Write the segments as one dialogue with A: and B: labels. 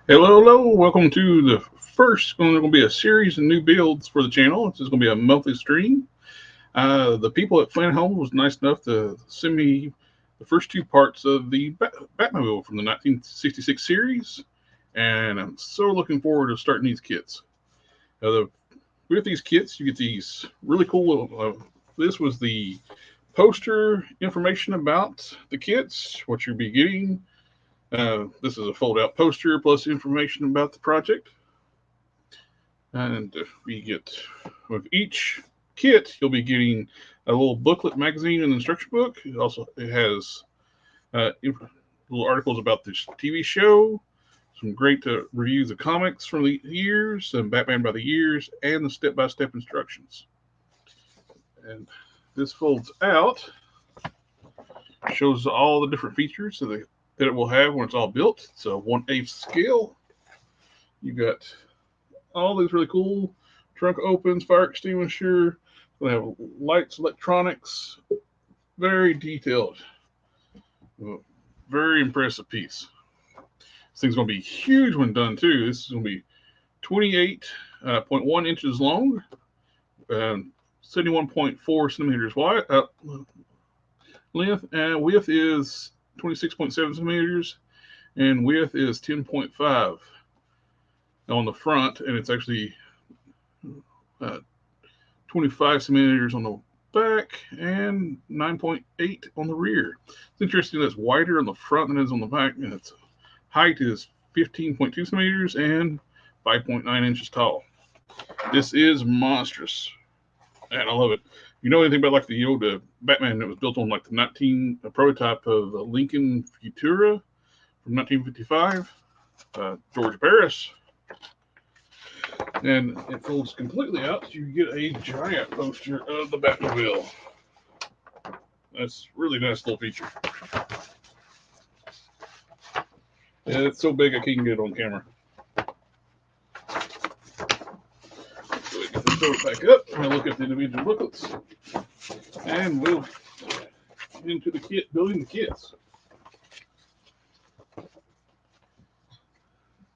A: Hello, hello. Welcome to the first, going to be a series of new builds for the channel. This is going to be a monthly stream. The people at FANHOME was nice enough to send me the first two parts of the Batmobile from the 1966 series, and I'm so looking forward to starting these kits. With these kits, you get these really cool. This was the poster information about the kits, what you'll be getting. This is a fold-out poster plus information about the project. And we get, with each kit, you'll be getting a little booklet, magazine, and instruction book. It has little articles about this TV show, some great reviews of comics from the years, and Batman by the years, and the step-by-step instructions. And this folds out, shows all the different features that it will have when it's all built. It's a 1/8 scale. You got all these really cool trunk opens, fire extinguisher. They have lights, electronics, very detailed, very impressive piece. This thing's going to be huge when done too. This is going to be 28.1 inches long, 71.4 centimeters wide, length, and width is 26.7 centimeters, and width is 10.5 on the front, and it's actually 25 centimeters on the back and 9.8 on the rear. It's interesting that it's wider on the front than it is on the back, and its height is 15.2 centimeters and 5.9 inches tall. This is monstrous, and I love it. You know anything about like the old Batman that was built on like the prototype of the Lincoln Futura from 1955, George Barris, and it folds completely out. You get a giant poster of the Batmobile. That's really nice little feature. And it's so big I can't get it on camera. So we get the door back up and look at the individual booklets, and we'll get into the kit, building the kits.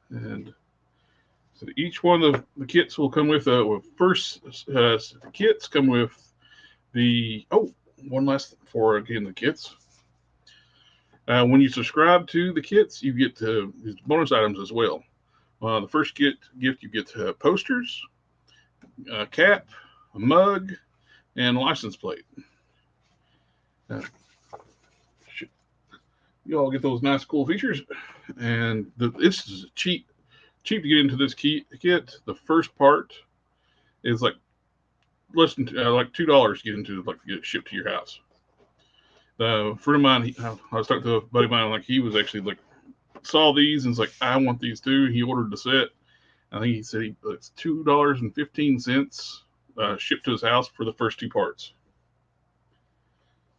A: And so each one of the kits will come with the kits come with one last thing for again the kits. When you subscribe to the kits, you get these bonus items as well. The first gift you get posters, a cap, a mug, and a license plate. You all get those nice cool features, and this is cheap to get into this kit. The first part is like less than like $2 to get into, like to get it shipped to your house. A friend of mine, I was talking to a buddy of mine, like he was actually like saw these and was like, I want these too. He ordered the set. I think he said it's $2.15 shipped to his house for the first two parts.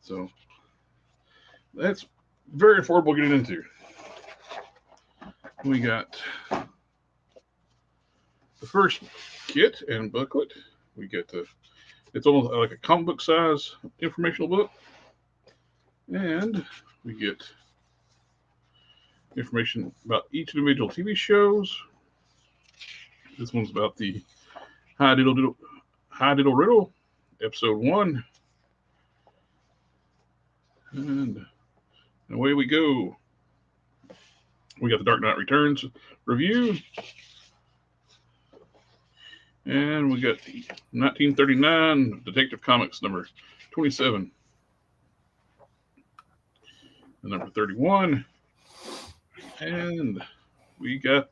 A: So that's very affordable getting into. We got the first kit and booklet. We get it's almost like a comic book size informational book, and we get information about each individual TV shows. This one's about the High Diddle Riddle, episode 1, and away we go. We got the Dark Knight Returns review, and we got the 1939 Detective Comics number 27 and number 31, and we got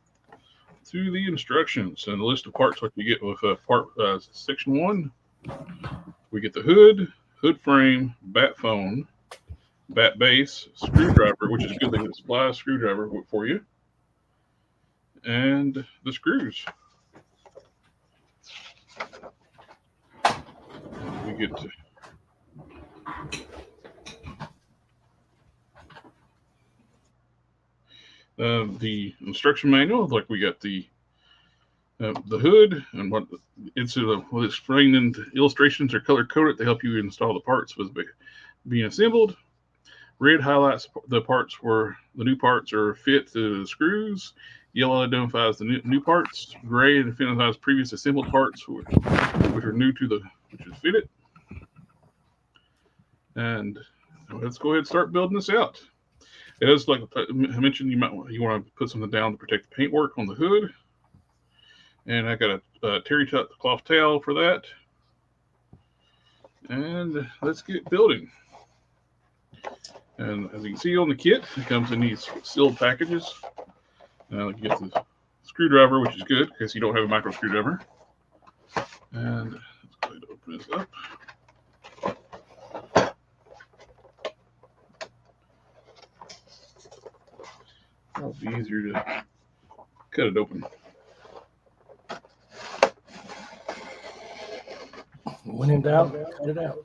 A: through the instructions and the list of parts what you get with section 1. We get the hood frame, bat phone, bat base, screwdriver, which is a good thing to supply a screwdriver for you, and the screws. We get the instruction manual. Like we got the hood and what it's explained in illustrations or color coded to help you install the parts with being assembled. Red highlights the parts where the new parts are fit to the screws. Yellow identifies the new parts. Gray identifies previous assembled parts, which are new to the which is fitted. And let's go ahead and start building this out. It is like I mentioned, you want to put something down to protect the paintwork on the hood. And I got a terry cloth towel for that. And let's get building. And as you can see on the kit, it comes in these sealed packages. Now you get the screwdriver, which is good because you don't have a micro screwdriver. And let's go ahead and open this up. It'll be easier to cut it open.
B: When in doubt, cut it out.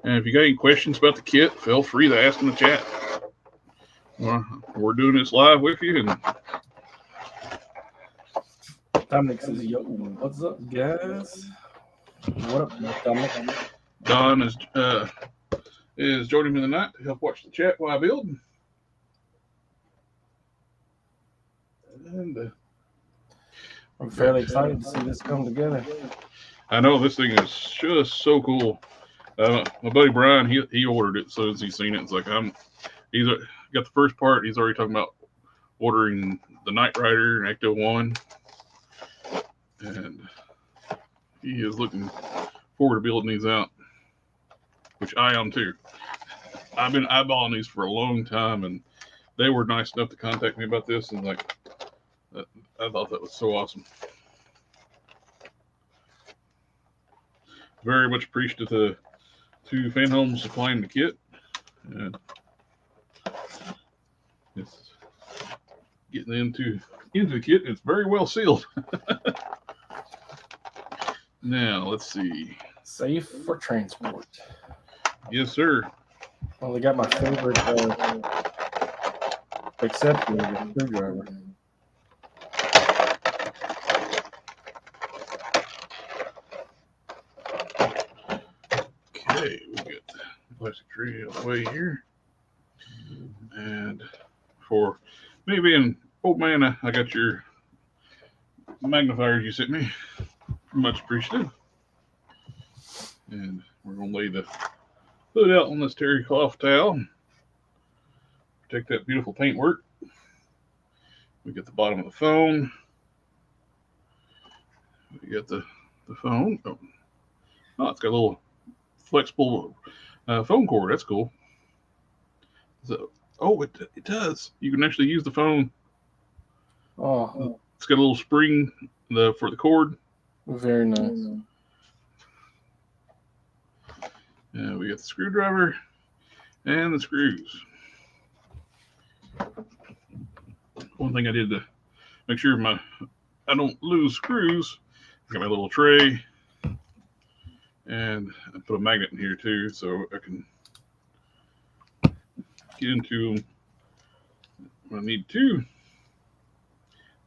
A: And if you got any questions about the kit, feel free to ask in the chat. We're doing this live with you. And
B: Dominic says, "Yo, what's up, guys? What up, Dominic?"
A: Don is joining me tonight to help watch the chat while I build. And
B: I'm fairly excited to see this come together.
A: I know this thing is just so cool. My buddy Brian, he ordered it as soon as he's seen it. It's like he's got the first part. He's already talking about ordering the Knight Rider and Ecto 1, and he is looking forward to building these out, which I am too. I've been eyeballing these for a long time, and they were nice enough to contact me about this, and like I thought that was so awesome. Very much appreciative to FANHOME supplying the kit. And it's getting into the kit. It's very well sealed. Now let's see.
B: Safe for transport.
A: Yes, sir.
B: Well, they got my favorite acceptor, the screwdriver.
A: Okay, we get the plastic tree out of the way here. And for me being old man, I got your magnifiers you sent me. Much appreciated. And we're going to lay the hood out on this terry cloth towel. Protect that beautiful paintwork. We get the bottom of the phone. We got the phone. Oh, it's got a little flexible phone cord. That's cool. So, it does. You can actually use the phone.
B: Oh,
A: it's got a little spring for the cord.
B: Very nice.
A: We got the screwdriver and the screws. One thing I did to make sure I don't lose screws, I got my little tray, and I put a magnet in here too, so I can get into them when I need to,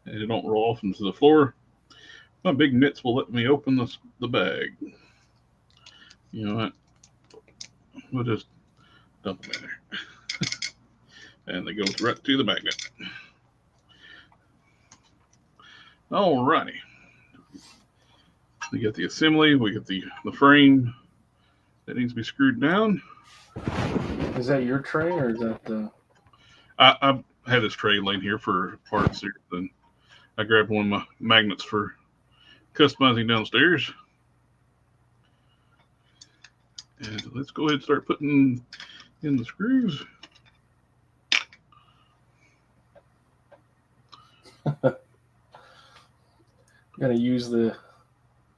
A: and they don't roll off into the floor. My big mitts will let me open the bag. You know what? We'll just dump them in there. And they go right to the magnet. Alrighty. We get the assembly. We get the frame that needs to be screwed down.
B: Is that your tray or is that the...
A: I had this tray laying here for parts here. Then I grabbed one of my magnets for customizing downstairs. And let's go ahead and start putting in the screws.
B: Gotta use the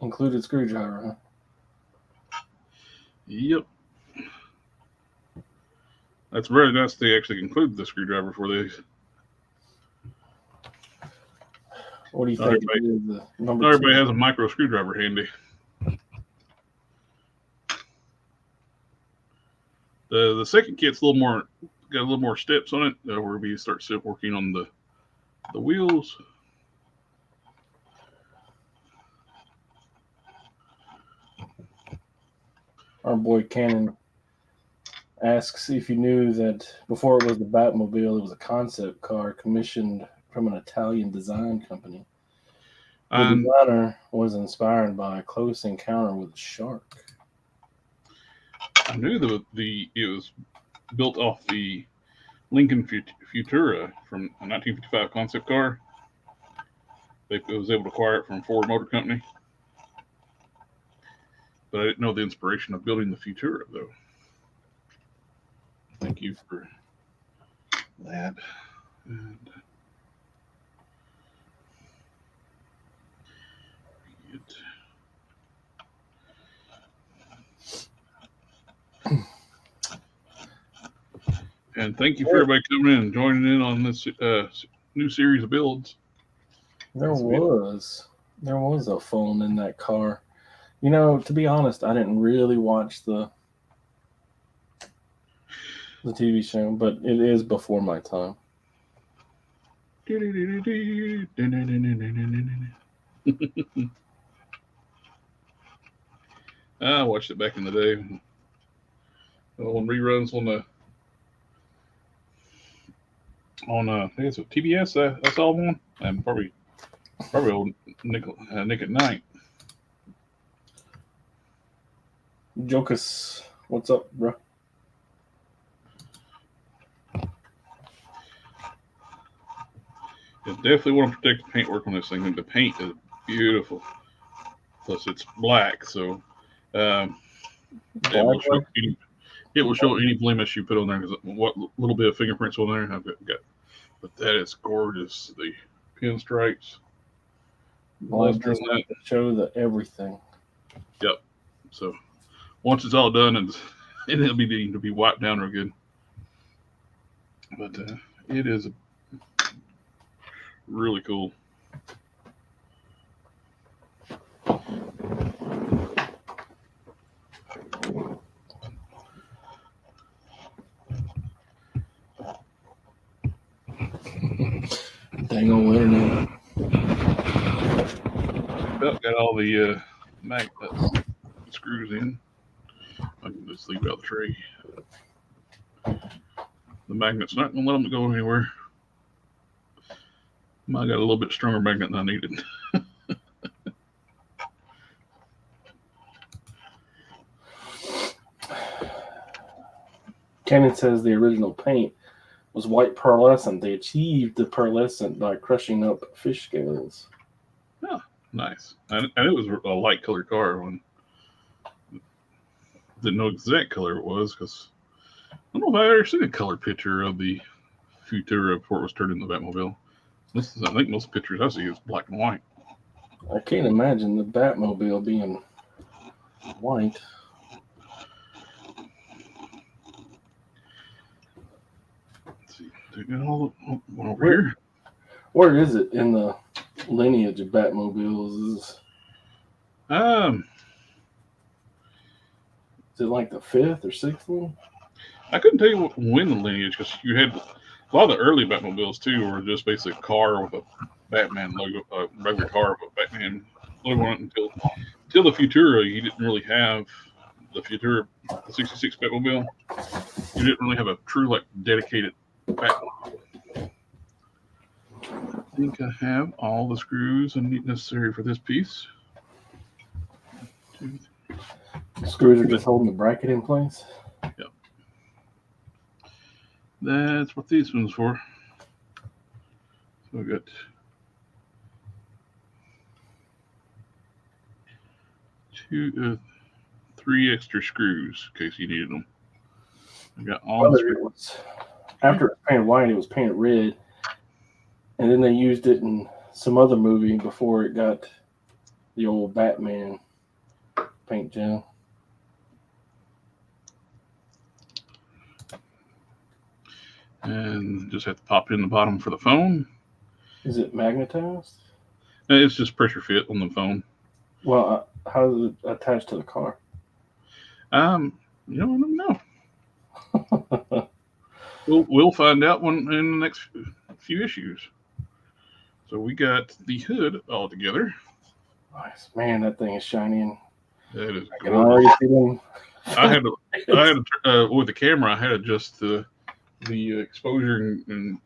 B: included screwdriver, huh?
A: Yep. That's very nice they actually include the screwdriver for these.
B: What do you think?
A: Everybody has a micro screwdriver handy. The second kit's got a little more steps on it where we start working on the wheels.
B: Our boy Cannon asks if you knew that before it was the Batmobile, it was a concept car commissioned from an Italian design company. The designer was inspired by a close encounter with a shark.
A: I knew it was built off the Lincoln Futura from a 1955 concept car. They was able to acquire it from Ford Motor Company. But I didn't know the inspiration of building the Futura, though. Thank you for that. And and thank you for everybody coming in and joining in on this new series of builds.
B: There was a phone in that car. You know, to be honest, I didn't really watch the TV show, but it is before my time.
A: I watched it back in the day. On reruns on I guess what TBS. I saw one, and probably old Nick at Night.
B: Jokus, what's up, bro?
A: You definitely want to protect the paintwork on this thing. And the paint is beautiful. Plus, it's black, so it will show any blemish you put on there. Because what little bit of fingerprints on there I've got, but that is gorgeous. The pinstripes.
B: Well, just to show the everything.
A: Yep. So once it's all done, and it'll be deemed to be wiped down real good. But it is really cool.
B: Dang old internet.
A: Well, got all the screws in. I can just leave out the tray. The magnet's not going to let them go anywhere. I got a little bit stronger magnet than I needed.
B: Cannon says the original paint was white pearlescent. They achieved the pearlescent by crushing up fish scales.
A: Oh, nice. And it was a light colored car. Didn't know exact color it was because I don't know if I've ever seen a color picture of the Futura before it was turned into the Batmobile. I think most pictures I see is black and white.
B: I can't imagine the Batmobile being white.
A: Let's see. All over here.
B: Where is it in the lineage of Batmobiles? Is it like the 5th or 6th one?
A: I couldn't tell you when the lineage, because you had a lot of the early Batmobiles too were just basically a car with a Batman logo, a regular car with a Batman logo on it until the Futura. You didn't really have the Futura, the 66 Batmobile. You didn't really have a true dedicated Batmobile. I think I have all the screws necessary for this piece.
B: The screws are just holding the bracket in place?
A: Yep. That's what these ones for. So I got 3 extra screws in case you needed them. I got all the screws.
B: After it was painted white, it was painted red. And then they used it in some other movie before it got the old Batman paint job.
A: And just have to pop in the bottom for the phone.
B: Is it magnetized?
A: It's just pressure fit on the phone.
B: Well, how is it attached to the car?
A: I don't know. We'll find out in the next few issues. So we got the hood all together.
B: Nice. Man, that thing is shining.
A: That is
B: I can already see them
A: I had with the camera, I had to adjust the exposure and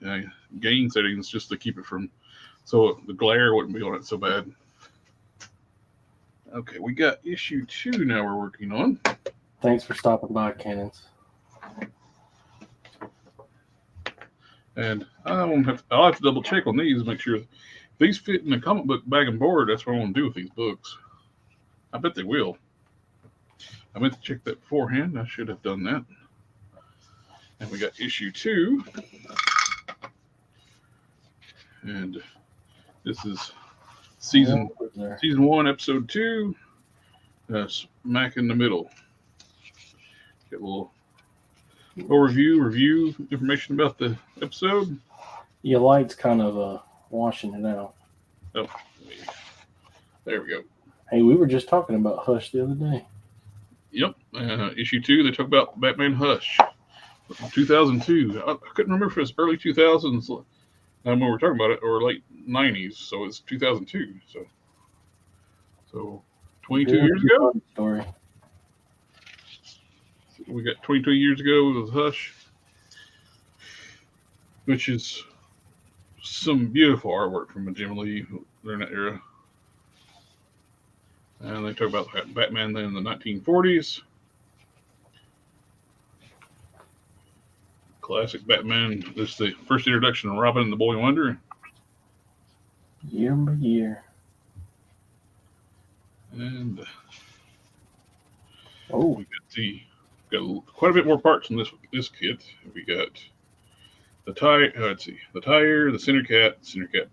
A: gain settings just to keep it from, so the glare wouldn't be on it so bad. Okay, we got issue 2 now we're working on.
B: Thanks for stopping by, Cannons.
A: And I'll have to double check on these, make sure these fit in the comic book bag and board. That's what I want to do with these books. I bet they will. I meant to check that beforehand. I should have done that. And we got issue 2. And this is season 1, episode 2. Smack in the middle. Get a little review information about the episode.
B: Your light's kind of washing it out.
A: Oh, there we go.
B: Hey, we were just talking about Hush the other day.
A: Yep. Issue 2, they talk about Batman Hush. 2002. I couldn't remember if it was early 2000s when we were talking about it, or late 90s. So it's 2002. So 22 years ago.
B: Story.
A: We got 22 years ago with Hush, which is some beautiful artwork from Jim Lee during that era. And they talk about Batman then in the 1940s. Classic Batman. This is the first introduction of Robin and the Boy Wonder.
B: Year by year.
A: And
B: we
A: got quite a bit more parts in this kit. We got the tire. The tire, the center cap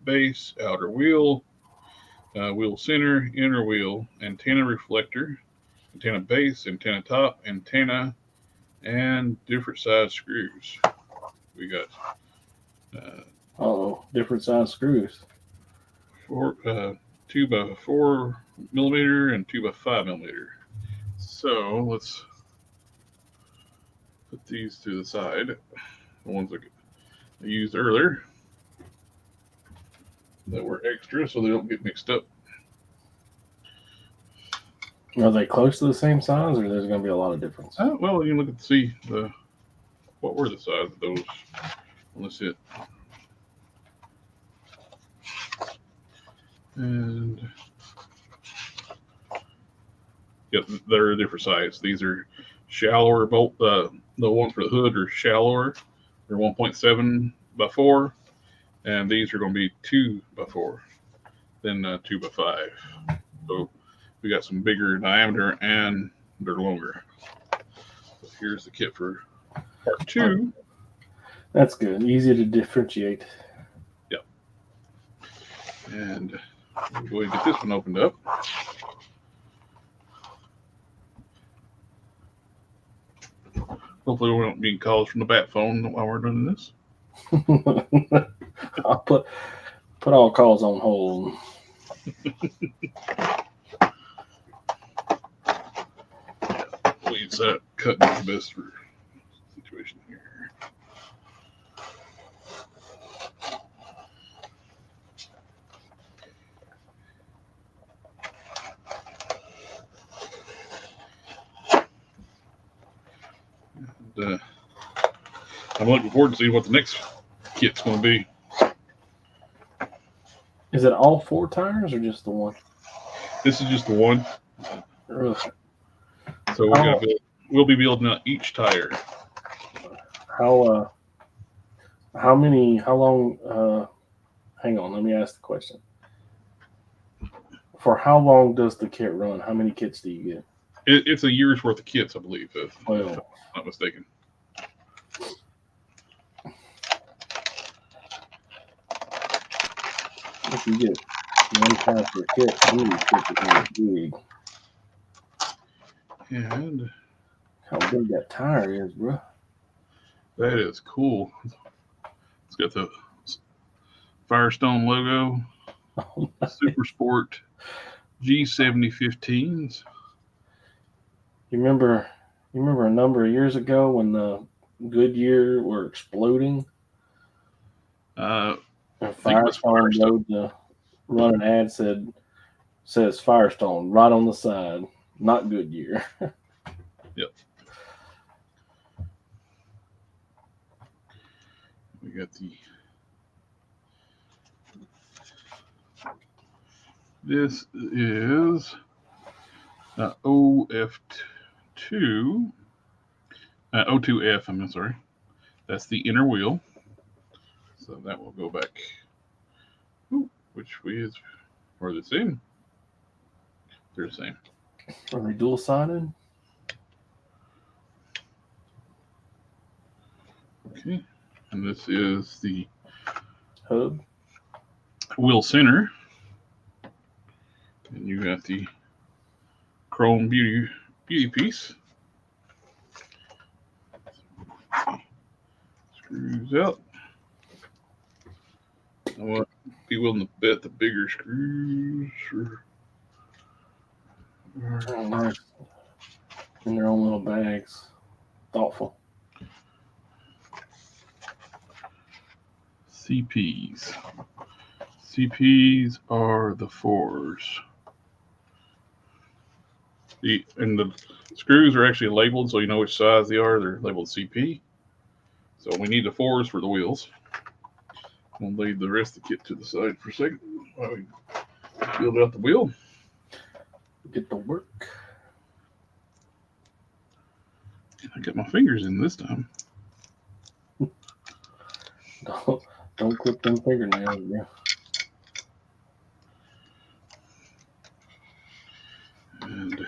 A: base, outer wheel, wheel center, inner wheel, antenna reflector, antenna base, antenna top, antenna, and different size screws. We got
B: different size screws.
A: 2 by 4 millimeter and 2 by 5 millimeter. So let's put these to the side. The ones that I used earlier that were extra, so they don't get mixed up.
B: Are they close to the same size, or there's going to be a lot of difference?
A: Well, you can look and see what were the size of those on this hit. And yep, they're a different size. These are shallower bolt. The ones for the hood are shallower. They're 1.7 by 4, and these are going to be 2 by 4, then 2 by 5. So we got some bigger diameter and they're longer. So here's the kit for part 2.
B: That's good. Easy to differentiate.
A: Yep. And we'll go ahead and get this one opened up. Hopefully we won't be calls from the bat phone while we're doing this.
B: I'll put all calls on hold.
A: Please, that cutting is the best for the situation here. And, I'm looking forward to seeing what the next kit's going to be.
B: Is it all 4 tires or just the one?
A: This is just the one.
B: Really?
A: So we'll be building out each tire.
B: How long? Hang on, let me ask the question. For how long does the kit run? How many kits do you get?
A: It's a year's worth of kits, I believe, if I'm not mistaken.
B: If you get 1 tire per kit, it's big.
A: And
B: how big that tire is, bro.
A: That is cool. It's got the Firestone logo.
B: Oh,
A: Super Sport G7015s.
B: You remember a number of years ago when the Goodyear were exploding? And Firestone rode to run an ad says Firestone right on the side, not Goodyear.
A: Yep. We got this is OF2, O2F, I'm sorry. That's the inner wheel. So that will go back. Ooh, which wheels are the same? They're the same.
B: Are they dual-sided?
A: Okay. And this is the
B: hub.
A: Wheel center. And you got the chrome beauty piece. Screws out. I want to be willing to bet the bigger screws are
B: nice. In their own little bags. Thoughtful.
A: CPs. CPs are the 4s. And the screws are actually labeled so you know which size they are. They're labeled CP. So we need the 4s for the wheels. We'll leave the rest of the kit to the side for a second while we build out the wheel.
B: Get to work.
A: I got my fingers in this time.
B: Don't clip them fingernails, yeah.
A: And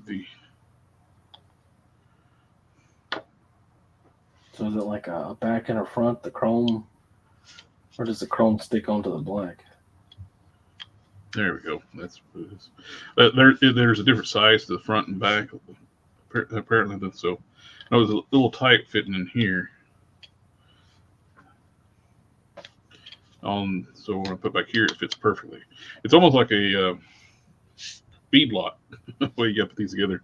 A: the
B: so is it like a back and a front, the chrome, or does the chrome stick onto the black?
A: There we go. That's what it is. But there's a different size to the front and back. Apparently, so I was a little tight fitting in here. So when I put back here, it fits perfectly. It's almost like a bead lot the way you put these together.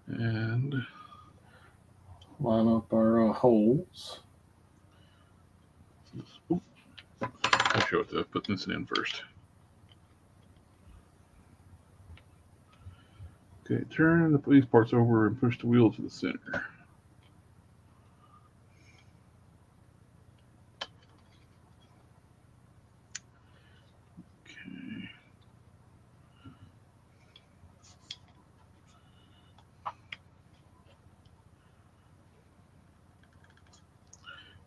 A: And
B: line up our holes.
A: I'll show it to putting this in first. Okay, turn these parts over and push the wheel to the center. Okay.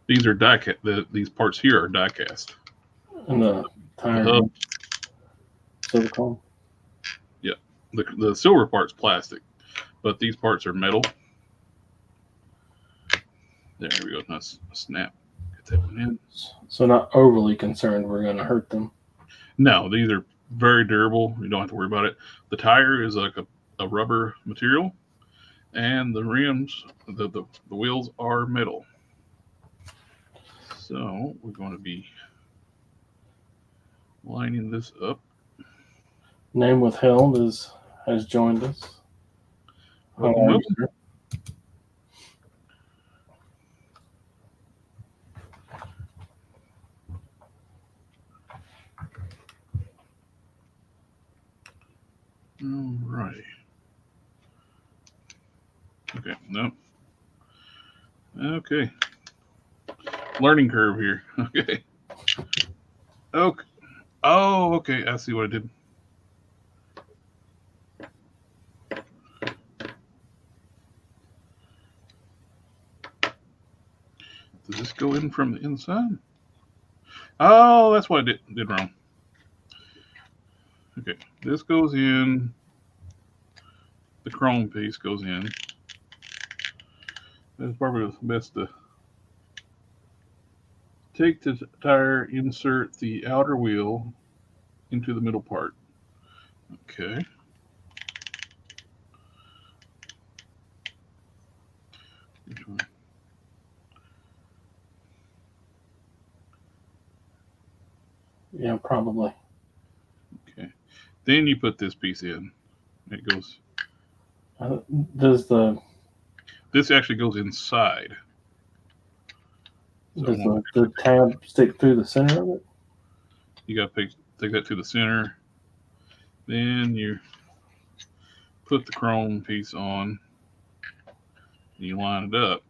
A: These are die cast. These parts here are die cast.
B: And the tire silicone.
A: Yeah, the silver part's plastic, but these parts are metal. There we go. Nice snap. Get that one in.
B: So not overly concerned we're going to hurt them.
A: No, these are very durable. You don't have to worry about it. The tire is like a rubber material, and the rims, the wheels are metal. So we're going to be lining this up.
B: Name withheld has joined us.
A: Welcome. All right. Okay. No. Okay. Learning curve here. Okay. Okay. Oh, okay. I see what I did. Does this go in from the inside? Oh, that's what I did wrong. Okay. This goes in. The chrome piece goes in. That's probably the best to take the tire, insert the outer wheel into the middle part. Okay. Which one?
B: Yeah, probably.
A: Okay. Then you put this piece in. It goes. This actually goes inside.
B: So does the tab stick through the center of it?
A: You got to take that to the center. Then you put the chrome piece on. And you line it up.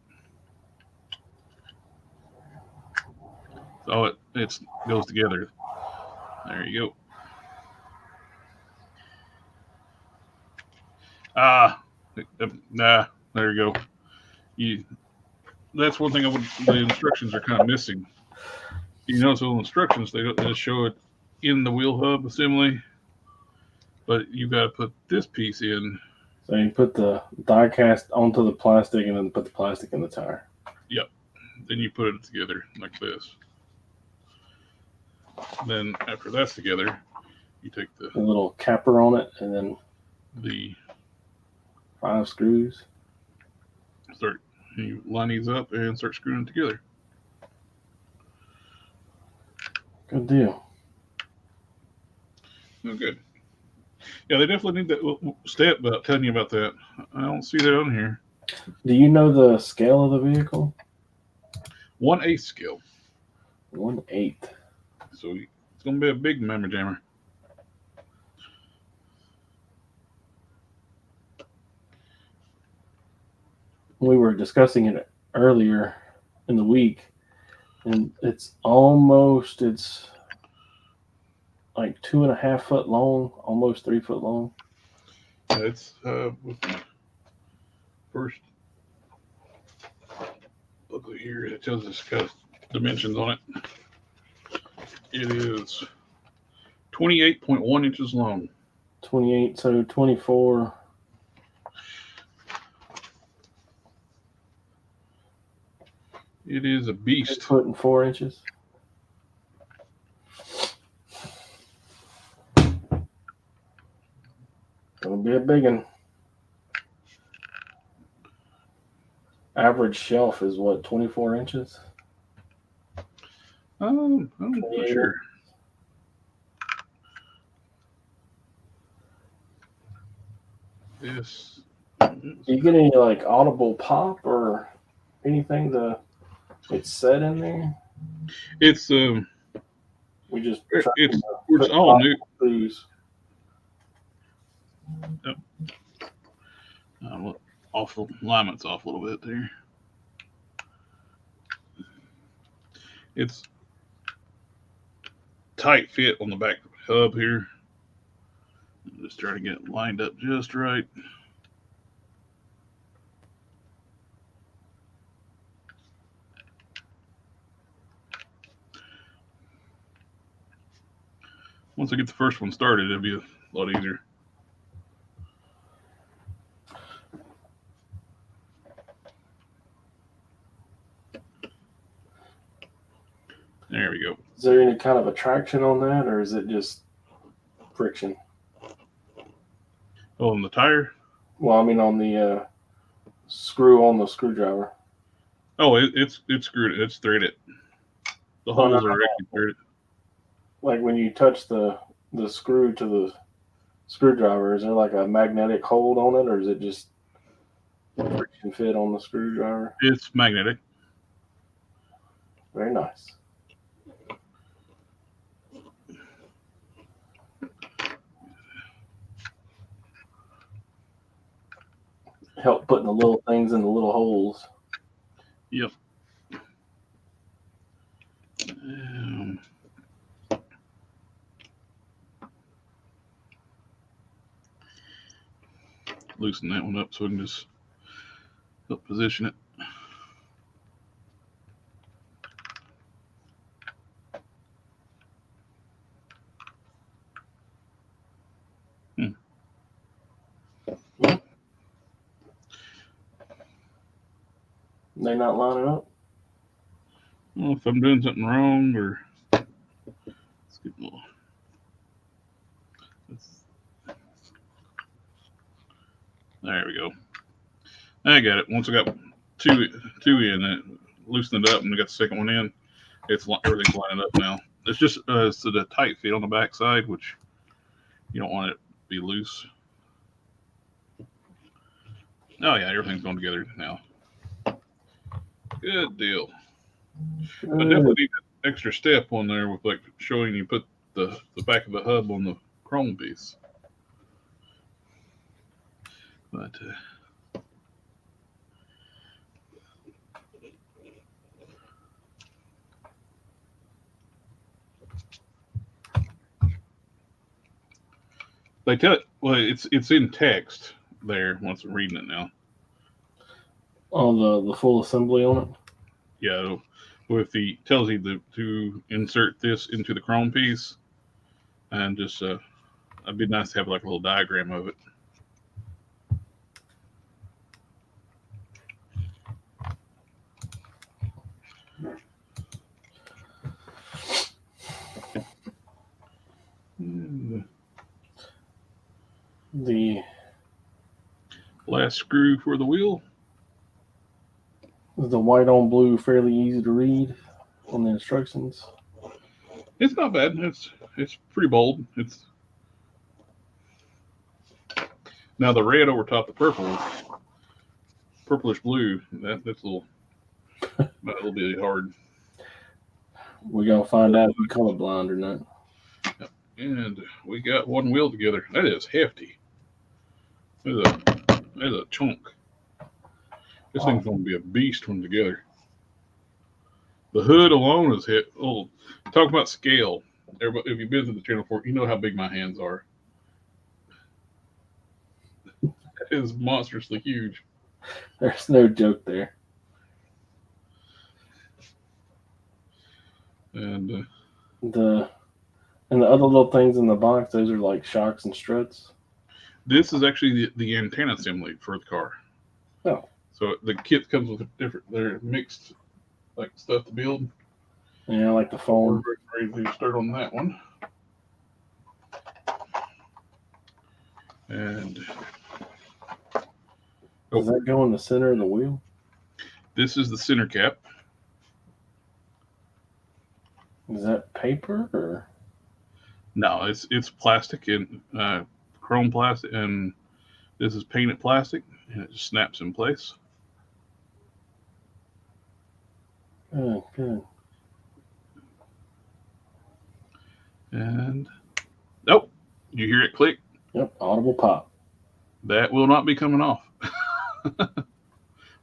A: So it goes together. There you go. Nah, there you go. That's one thing the instructions are kind of missing. You notice on the instructions, they just show it in the wheel hub assembly, but you got to put this piece in.
B: So you put the die cast onto the plastic and then put the plastic in the tire.
A: Yep. Then you put it together like this. Then after that's together, you take the
B: little capper on it and then
A: the
B: 5 screws.
A: You line these up and start screwing them together.
B: Good deal.
A: Oh, good. Yeah, they definitely need that step about telling you about that. I don't see that on here.
B: Do you know the scale of the vehicle?
A: 1/8 scale.
B: 1/8.
A: So it's going to be a big mammer jammer.
B: We were discussing it earlier in the week, and it's like 2.5 foot long, almost 3 foot long.
A: Yeah, it's with the first look here. It tells us got dimensions on it. It is 28.1 inches long.
B: 28, so 24.
A: It is a beast.
B: 6 foot and 4 inches. Gonna be a big one. Average shelf is what, 24 inches?
A: I'm not sure. Yes.
B: Do you get any like audible pop or anything it's set in there?
A: It's
B: we just
A: it's all new.
B: Screws.
A: Yep. Alignment's off a little bit there. It's tight fit on the back hub here. Just trying to get it lined up just right. Once I get the first one started, it'll be a lot easier. There we go.
B: Is there any kind of attraction on that, or is it just friction?
A: Oh, on the tire?
B: Well, I mean on the screw on the screwdriver.
A: Oh, it's screwed. It's threaded. The holes are actually threaded.
B: Like when you touch the screw to the screwdriver, is there like a magnetic hold on it, or is it just friction fit on the screwdriver?
A: It's magnetic.
B: Very nice. Help putting the little things in the little holes.
A: Yep. Loosen that one up so we can just help position it.
B: They not lining up?
A: Well, if I'm doing something wrong, or let's get a little. There we go. I got it. Once I got two in, it loosened it up, and we got the second one in. Everything's lining up now. It's just so the tight fit on the back side, which you don't want it to be loose. Oh yeah, everything's going together now. Good deal. I definitely need an extra step on there with like showing you put the back of the hub on the chrome piece. But they tell it. Well, it's in text there. Once I'm reading it now.
B: Oh, the full assembly on it.
A: Yeah, with the tells you to insert this into the chrome piece, and just it'd be nice to have like a little diagram of it.
B: The
A: last screw for the wheel.
B: Is the white on blue fairly easy to read on the instructions?
A: It's not bad. It's pretty bold. It's now the red over top the purplish blue. That's a little bit hard.
B: We're gonna find out if you're colorblind or not.
A: And we got one wheel together. That is hefty. There's a chunk. This thing's gonna be a beast when together. The hood alone is hit. Oh, talk about scale. Everybody, if you've been to the channel before, you know how big my hands are. It is monstrously huge.
B: There's no joke there.
A: And
B: the other little things in the box, those are like shocks and struts.
A: This is actually the antenna assembly for the car.
B: Oh.
A: So the kit comes with they're mixed like stuff to build.
B: Yeah, like the foam.
A: We're ready to start on that one. And
B: does that go in the center of the wheel?
A: This is the center cap.
B: Is that paper or?
A: No, it's plastic and chrome plastic, and this is painted plastic, and it just snaps in place.
B: Oh, good.
A: And nope, you hear it click?
B: Yep, audible pop.
A: That will not be coming off.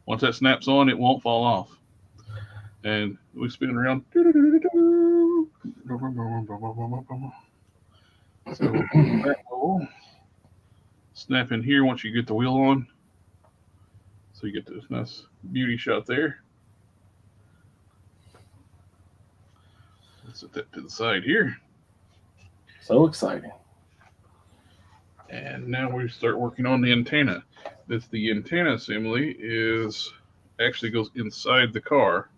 A: Once that snaps on, it won't fall off. And we spin it around. So that will snap in here once you get the wheel on. So you get this nice beauty shot there. Let's set that to the side here.
B: So exciting.
A: And now we start working on the antenna. The antenna assembly actually goes inside the car.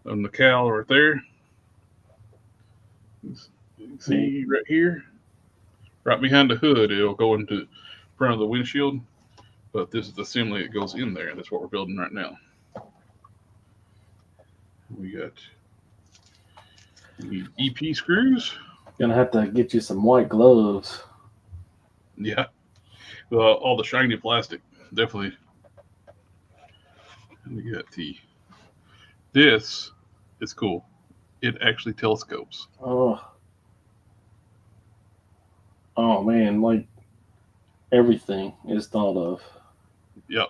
A: On the cowl right there. You can see right here. Right behind the hood, it'll go into front of the windshield. But this is the assembly that goes in there. That's what we're building right now. We got EP screws.
B: Gonna have to get you some white gloves.
A: Yeah. All the shiny plastic. Definitely. And we got this is cool. It actually telescopes.
B: Oh man, like everything is thought of.
A: Yep.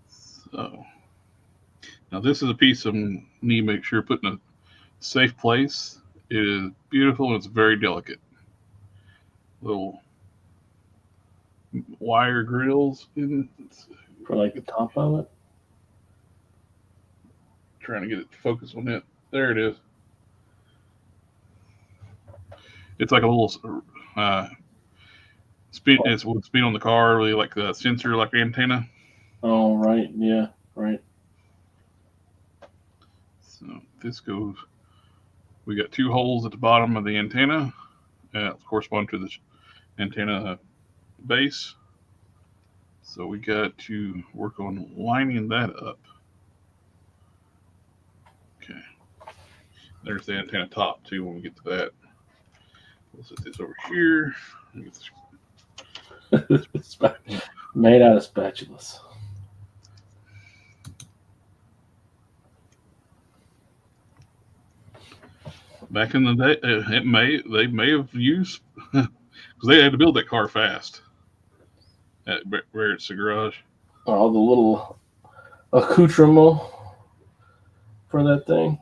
A: So now this is a piece I need to make sure put in a safe place. It is beautiful and it's very delicate. Little wire grills
B: for like the top of it.
A: Trying to get it to focus on it. There it is. It's like a little spin. It's would spin on the car, really like the sensor, like antenna.
B: Oh right, yeah, right.
A: So this goes. We got 2 holes at the bottom of the antenna, correspond to the antenna base. So we got to work on lining that up. Okay. There's the antenna top too when we get to that. We'll set this over here.
B: Made out of spatulas.
A: Back in the day, they may have used because they had to build that car fast at where it's the garage.
B: All the little accoutrement for that thing.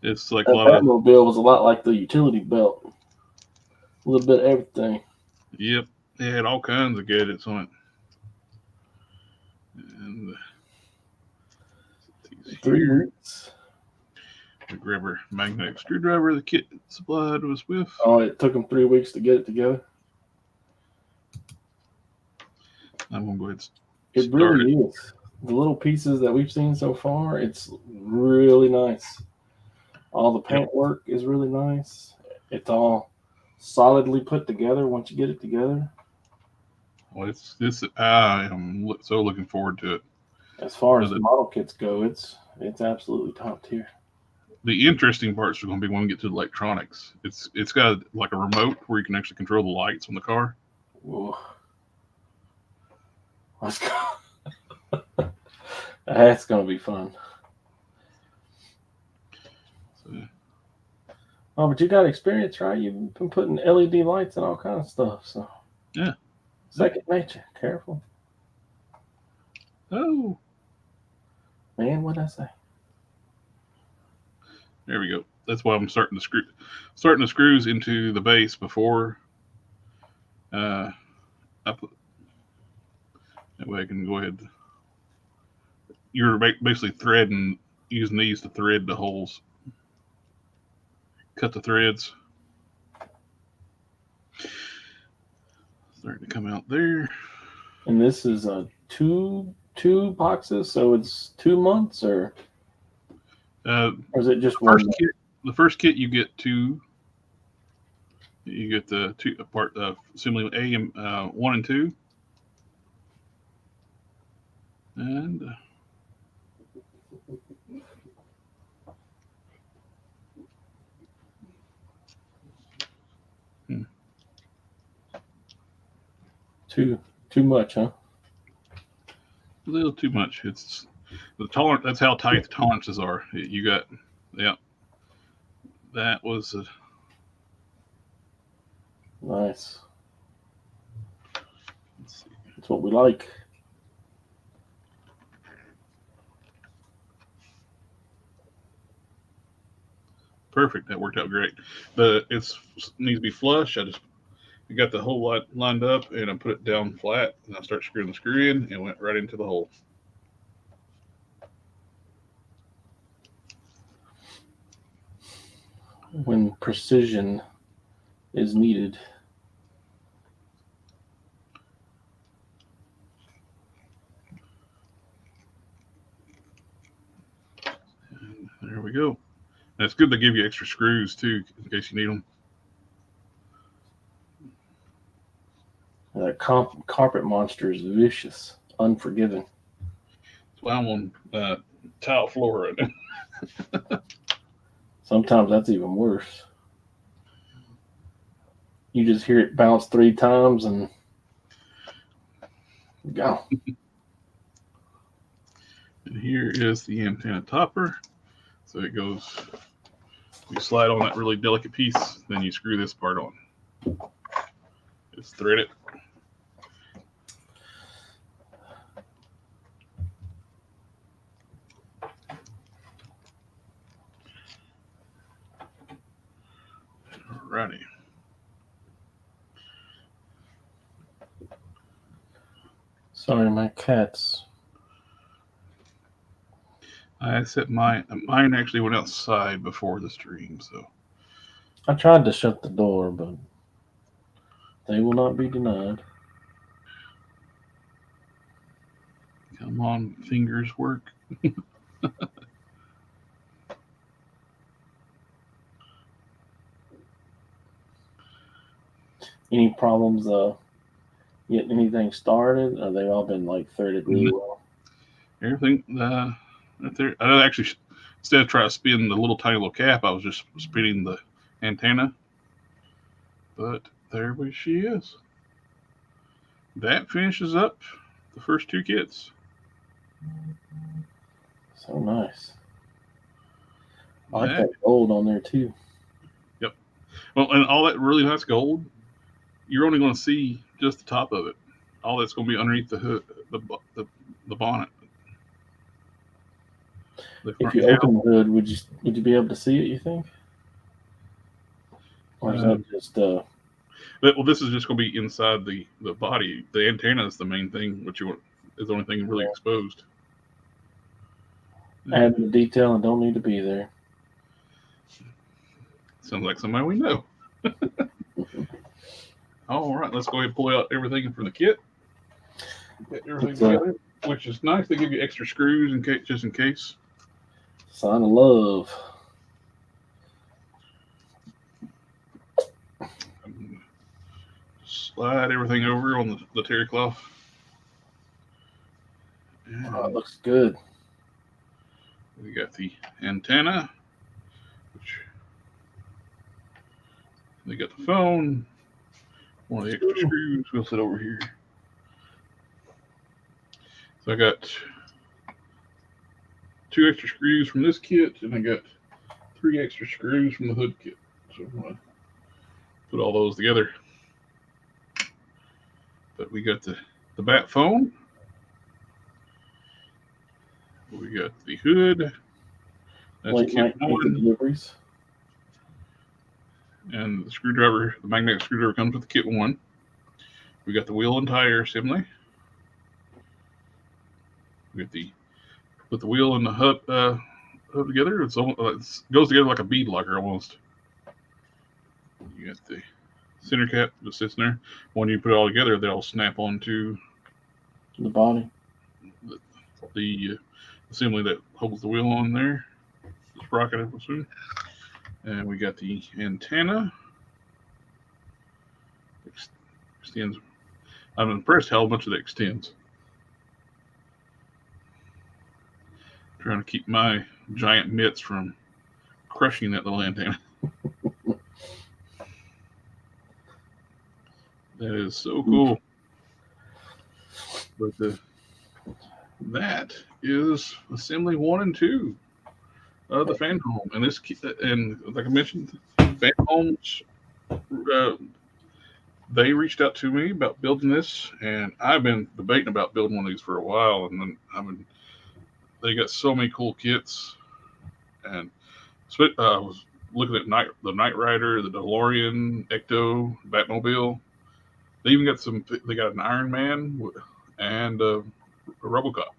A: It's like a
B: That
A: lot of
B: Batmobile was a lot like the utility belt. A little bit of everything.
A: yep. They had all kinds of gadgets on it. And
B: 3
A: here,
B: weeks.
A: the grabber magnetic screwdriver the kit supplied us with.
B: Oh, it took them 3 weeks to get it together.
A: I'm gonna go ahead
B: It
A: and start
B: really
A: it.
B: is. The little pieces that we've seen so far, it's really nice. All the paint work is really nice. It's all solidly put together once you get it together.
A: Well, it's this. I am so looking forward to it.
B: As far as
A: The,
B: model kits go, it's absolutely top tier.
A: the interesting parts are going to be when we get to the electronics. It's got like a remote where you can actually control the lights on the car.
B: Whoa. Let's go. That's gonna be fun.
A: So,
B: Oh, but you got experience, right? You've been putting LED lights and all kinds of stuff, so
A: yeah.
B: second nature. Careful,
A: Oh,
B: man. What'd I say?
A: there we go. That's why I'm starting the screws into the base before I put. That way I can go ahead. You're basically threading, using these to thread the holes. Cut the threads. Starting to come out there.
B: And this is a two boxes, so it's 2 months, or is it just one?
A: The first kit you get two. You get the two part of assembly A and 1 and 2, and
B: 2 much, huh?
A: a little too much. It's the tolerance. That's how tight the tolerances are. You got, yeah. That was
B: Nice. That's what we like.
A: perfect. That worked out great. It needs to be flush. I got the hole lined up and I put it down flat and I start screwing the screw in and went right into the hole.
B: When precision is needed.
A: And there we go. And it's good to give you extra screws too in case you need them.
B: That carpet monster is vicious, unforgiving.
A: That's why I'm on tile floor right now.
B: Sometimes that's even worse. You just hear it bounce 3 times and go.
A: And here is the antenna topper. So it goes, you slide on that really delicate piece, then you screw this part on. Just thread it. Alrighty.
B: Sorry, my cats.
A: I set mine actually went outside before the stream, so
B: I tried to shut the door, but they will not be denied.
A: come on, fingers work.
B: Any problems getting anything started? Or they all been like threaded really well?
A: Everything right there. I actually, instead of trying to spin the little tiny little cap, I was just spinning the antenna. But there she is. That finishes up the first 2 kits.
B: So nice. I like that gold on there too.
A: Well, and all that really nice gold, you're only going to see just the top of it. All that's going to be underneath the hood, the bonnet.
B: If you open the hood, would you be able to see it? You think, or is that just?
A: Well, this is just going to be inside the body. The antenna is the main thing, which is the only thing really exposed.
B: Adding the detail and don't need to be there.
A: Sounds like somebody we know. All right, let's go ahead and pull out everything from the kit. Get everything together, which is nice. They give you extra screws just in case.
B: Sign of love.
A: Slide everything over on the terry cloth.
B: Oh, it looks good.
A: We got the antenna, which they got the phone. One of the extra screws we'll sit over here. So I got 2 extra screws from this kit, and I got 3 extra screws from the hood kit. So I'm going to put all those together. But we got the bat phone. We got the hood. That's kit 1.
B: Deliveries.
A: And the screwdriver, the magnetic screwdriver comes with the kit 1. We got the wheel and tire assembly. We got put the wheel and the hub together. It goes together like a bead locker almost. You got the center cap that sits in there. When you put it all together, they'll snap onto
B: the body.
A: The assembly that holds the wheel on there. The sprocket, I assume. And we got the antenna. Extends. I'm impressed how much of it extends. Trying to keep my giant mitts from crushing that little antenna. That is so cool. But that is assembly 1 and 2 of the FANHOME. And like I mentioned, FANHOME's they reached out to me about building this, and I've been debating about building one of these for a while. And then they got so many cool kits, and I was looking at the Knight Rider, the DeLorean, Ecto, Batmobile. They even got they got an Iron Man and a RoboCop.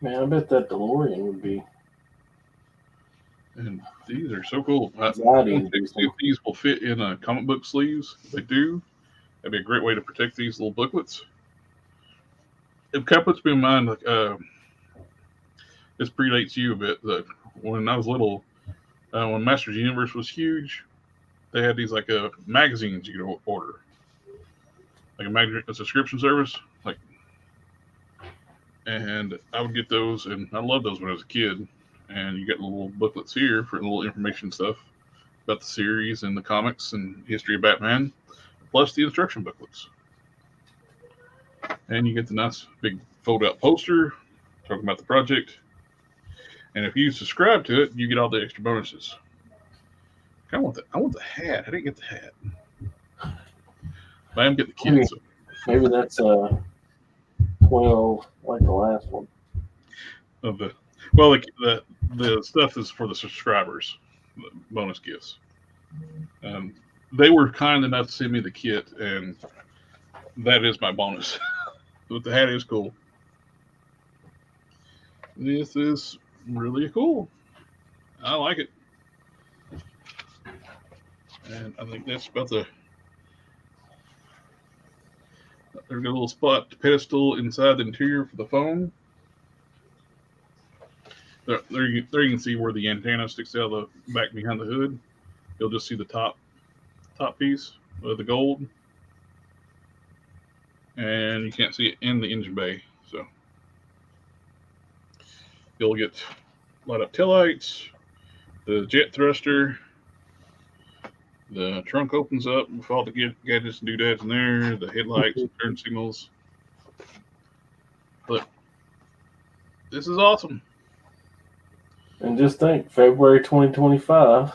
B: Man, I bet that DeLorean would be.
A: And these are so cool. I want to see if these will fit in comic book sleeves. If they do, that'd be a great way to protect these little booklets. It kind of puts me in mind, like, this predates you a bit. When I was little, when Masters Universe was huge, they had these like magazines you could order, like a subscription service, and I would get those, and I loved those when I was a kid. And you get little booklets here for little information stuff about the series and the comics and history of Batman, plus the instruction booklets. And you get the nice big fold-out poster talking about the project. And if you subscribe to it, you get all the extra bonuses. I want the hat. I didn't get the hat. But I am getting the kit. So.
B: Maybe that's 12, like the last one.
A: The stuff is for the subscribers, the bonus gifts. They were kind enough to send me the kit, and that is my bonus. But the hat is cool. This is really cool. I like it. And I think that's about there's a little spot pedestal inside the interior for the phone. There you can see where the antenna sticks out of the back behind the hood. You'll just see the top piece of the gold. And you can't see it in the engine bay. So you'll get light up taillights, the jet thruster, the trunk opens up with all the gadgets and doodads in there, the headlights, and turn signals. But this is awesome.
B: And just think, February 2025.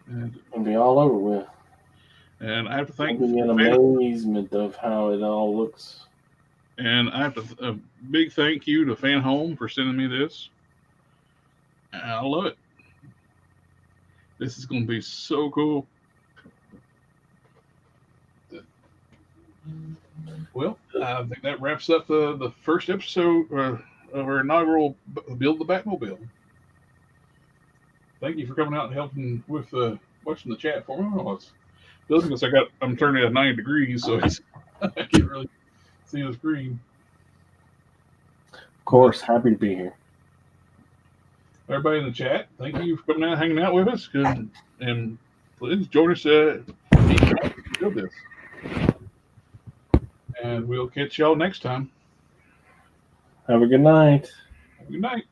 A: And
B: it'll be all over with.
A: And I have to thank
B: I'll be in amazement of how it all looks.
A: And I have to a big thank you to FANHOME for sending me this. I love it. This is going to be so cool. Well, I think that wraps up the first episode of our inaugural Build the Batmobile. Thank you for coming out and helping with watching the chat for me. Because I'm turning it at 90 degrees, so I can't really see the screen.
B: Of course, happy to be here.
A: Everybody in the chat, thank you for coming out and hanging out with us. And please join us build this. And we'll catch y'all next time.
B: Have a good night.
A: Have a good night.